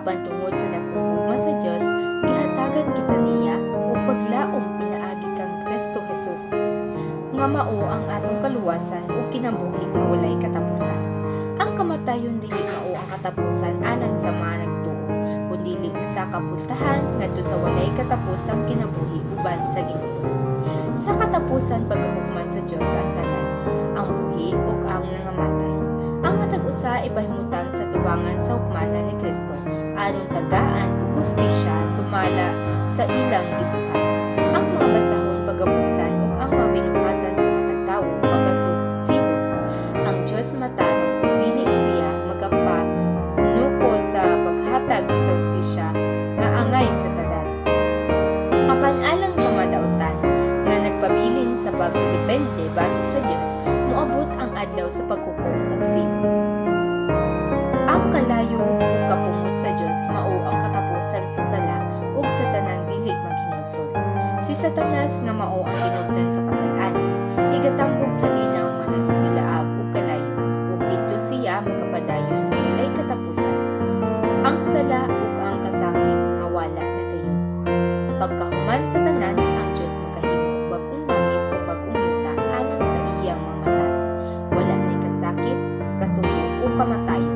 Apan tungod sa dakong hugma sa Dios, gihatagan kita niya ug paglaom pinaagi kang Kristo Jesus. Nga mao ang atong kaluwasan ug kinabuhi nga walay katapusan. Ang kamatayon dili mao ang katapusan alang sa mga nagtuo, kundi usa ka puntahan ngadto sa walay katapusang kinabuhi uban sa Ginoo. Sa katapusan pagahugman sa Dios ang tanan, ang buhi ug ang nangamatay. Ang matag usa ipahimutang sa tubangan sa hukmanan ni Kristo aron tagaan ug hustisya sumala sa ilang gibuhat. Ang mga basahon pagabuksan ug ang mga binuhatan sa matag tawo pagasubsihon. Ang Dios matarong dili siya magapanuko sa paghatag sa hustisya nga angay sa tanan. Apan alang sa madautan nga nagpabilin sa pagrebelde batok sa Dios, moabot ang adlaw sa paghukom ug silot. Ang kalayo ug kapungot sa Dios mao ang katapusan sa sala ug sa tanang dili maghinulsol. Si Satanas nga mao ang ginugdan sa kasalan, igatambog sa linaw nga nagdilaab ug kalayo, ug didto siya magapadayon nga walay katapusan. Ang sala ug ang kasakit mawala na dayon. Pagkahuman sa tanan, ang Dios makahimo og bag-ong langit ug bag-ong yuta alang sa iyang mamatan. Wala nay kasakit, kasuko o kamatayon.